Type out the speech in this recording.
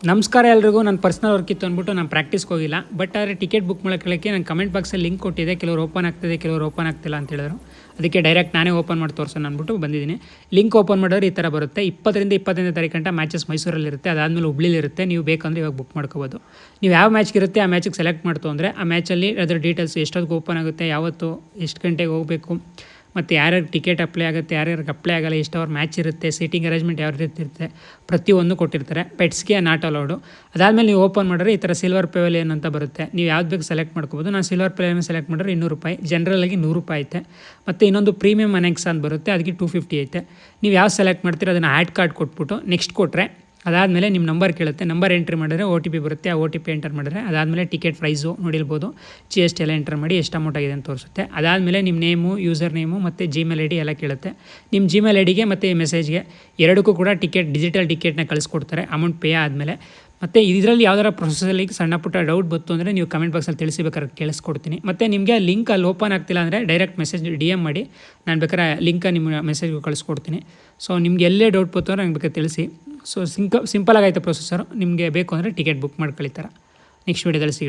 ನಮಸ್ಕಾರ ಎಲ್ರಿಗೂ. ನನ್ನ ಪರ್ಸ್ನಲ್ ವರ್ಕ್ ಇತ್ತು ಅಂದ್ಬಿಟ್ಟು ನಾನು ಪ್ರಾಕ್ಟೀಸ್ಗೆ ಹೋಗಿಲ್ಲ. ಬಟ್ ಆದರೆ ಟಿಕೆಟ್ ಬುಕ್ ಮಾಡ್ಕೊಳ್ಳೋಕ್ಕೆ ನಾನು ಕಮೆಂಟ್ ಬಾಕ್ಸಲ್ಲಿ ಲಿಂಕ್ ಕೊಟ್ಟಿದ್ದೆ. ಕೆಲವರು ಓಪನ್ ಆಗ್ತಿದೆ, ಕೆಲವರು ಓಪನ್ ಆಗ್ತಿಲ್ಲ ಅಂತ ಹೇಳಿದ್ರು. ಅದಕ್ಕೆ ಡೈರೆಕ್ಟ್ ನಾನೇ ಓಪನ್ ಮಾಡಿ ತೋರಿಸೋಣ ಅಂದ್ಬಿಟ್ಟು ಬಂದಿದ್ದೀನಿ. ಲಿಂಕ್ ಓಪನ್ ಮಾಡಿದ್ರೆ ಈ ಥರ ಬರುತ್ತೆ. 20ರಿಂದ 25ನೇ ತಾರೀಕು ಗಂಟ ಮ್ಯಾಚಸ್ ಮೈಸೂರಲ್ಲಿರುತ್ತೆ. ಅದಾದಮೇಲೆ ಹುಬ್ಳಿಲಿರುತ್ತೆ. ನೀವು ಬೇಕಂದರೆ ಇವಾಗ ಬುಕ್ ಮಾಡ್ಕೋಬೋದು. ನೀವು ಯಾವ ಮ್ಯಾಚ್ಗೆ ಇರುತ್ತೆ ಆ ಮ್ಯಾಚಿಗೆ ಸೆಲೆಕ್ಟ್ ಮಾಡ್ತು ಅಂದರೆ ಆ ಮ್ಯಾಚಲ್ಲಿ ಅದರ ಡೀಟೇಲ್ಸ್ ಎಷ್ಟೊತ್ತಿಗೆ ಓಪನ್ ಆಗುತ್ತೆ, ಯಾವತ್ತು, ಎಷ್ಟು ಗಂಟೆಗೆ ಹೋಗಬೇಕು, ಮತ್ತು ಯಾರ್ಯಾರು ಟಿಕೆಟ್ ಅಪ್ಲೈ ಆಗುತ್ತೆ, ಯಾರ್ಯಾರಿಗೆ ಅಪ್ಲೈ ಆಗಲ್ಲ, ಎಷ್ಟು ಅವರ್ ಮ್ಯಾಚ್ ಇರುತ್ತೆ, ಸೀಟಿಂಗ್ ಅರೇಂಜ್ಮೆಂಟ್ ಯಾವ ರೀತಿ ಇರುತ್ತೆ, ಪ್ರತಿಯೊಂದು ಕೊಟ್ಟಿರ್ತಾರೆ. ಪೆಟ್ಸ್ಗೆ ನಾಟ್ ಅಲೌಡು. ಅದಾದಮೇಲೆ ನೀವು ಓಪನ್ ಮಾಡಿದ್ರೆ ಈ ಥರ ಸಿಲ್ವರ್ ಪೆವಿಲಿಯನ್ ಅಂತ ಬರುತ್ತೆ. ನೀವು ಯಾವ್ದು ಬೇಕು ಸೆಲೆಕ್ಟ್ ಮಾಡ್ಕೋಬೋದು. ನಾನು ಸಿಲ್ವರ್ ಪೆವಿಲಿಯನ್ ಸೆಲೆಕ್ಟ್ ಮಾಡಿದ್ರೆ 200 ರೂಪಾಯಿ, ಜನರಲಾಗಿ 100 ರೂಪಾಯಿ ಐತೆ. ಮತ್ತು ಇನ್ನೊಂದು ಪ್ರೀಮಿಯಮ್ ಅನೆಕ್ಸ್ ಅಂತ ಬರುತ್ತೆ, ಅದಕ್ಕೆ 250 ಐತೆ. ನೀವು ಯಾವ್ದು ಸೆಲೆಕ್ಟ್ ಮಾಡ್ತೀರೋ ಅದನ್ನು ಆ್ಯಡ್ ಕಾರ್ಡ್ ಕೊಟ್ಬಿಟ್ಟು ನೆಕ್ಸ್ಟ್ ಕೊಟ್ಟರೆ ಅದಾದಮೇಲೆ ನಿಮ್ಮ ನಂಬರ್ ಕೇಳುತ್ತೆ. ನಂಬರ್ ಎಂಟ್ರಿ ಮಾಡಿದ್ರೆ OTP ಬರುತ್ತೆ. ಆ OTP ಎಂಟರ್ ಮಾಡಿದ್ರೆ ಅದಾದಮೇಲೆ ಟಿಕೆಟ್ ಪ್ರೈಸು ನೋಡಿರ್ಬೋದು, GST ಎಲ್ಲ ಎಂಟರ್ ಮಾಡಿ ಎಷ್ಟು ಅಮೌಂಟ್ ಆಗಿದೆ ಅಂತ ತೋರಿಸುತ್ತೆ. ಅದಾದಮೇಲೆ ನಿಮ್ಮ ನೇಮು, ಯೂಸರ್ ನೇಮು ಮತ್ತು Gmail ID ಎಲ್ಲ ಕೇಳುತ್ತೆ. ನಿಮ್ಮ Gmail IDಗೆ ಮತ್ತು ಈ ಮೆಸೇಜ್ಗೆ ಎರಡಕ್ಕೂ ಕೂಡ ಡಿಜಿಟಲ್ ಟಿಕೆಟ್ನ ಕಳಿಸ್ಕೊಡ್ತಾರೆ ಅಮೌಂಟ್ ಪೇ ಆದಮೇಲೆ. ಮತ್ತು ಇದರಲ್ಲಿ ಯಾವ್ದಾರ ಪ್ರೊಸೆಸಲ್ಲಿ ಸಣ್ಣ ಪುಟ್ಟ ಡೌಟ್ ಬಂತು ಅಂದರೆ ನೀವು ಕಮೆಂಟ್ ಬಾಕ್ಸಲ್ಲಿ ತಿಳಿಸಿಬೇಕಾದ್ರೆ ಕೇಳಿಸ್ಕೊಡ್ತೀನಿ. ಮತ್ತು ನಿಮಗೆ ಲಿಂಕ್ ಅಲ್ಲಿ ಓಪನ್ ಆಗ್ತಿಲ್ಲ ಅಂದರೆ ಡೈರೆಕ್ಟ್ ಮೆಸೇಜ್ DM ಮಾಡಿ, ನಾನು ಬೇಕಾದ್ರೆ ಲಿಂಕ ನಿಮ್ಮ ಮೆಸೇಜ್ಗೆ ಕಳಿಸ್ಕೊಡ್ತೀನಿ. ಸೊ ನಿಮ್ಗೆ ಎಲ್ಲೇ ಡೌಟ್ ಬಂತು ಅಂದರೆ ನಂಗೆ ಬೇಕಾದ್ರೆ ತಿಳಿಸಿ. ಸೊ ಸಿಂಪಲ್ ಆಗೈತೆ ಪ್ರೊಸೆಸರು. ನಿಮಗೆ ಬೇಕು ಅಂದರೆ ಟಿಕೆಟ್ ಬುಕ್ ಮಾಡ್ಕೊಳ್ಳಿ. ಥರ ನೆಕ್ಸ್ಟ್ ವೀಡಿಯೋದಲ್ಲಿ ಸಿಗೋಣ.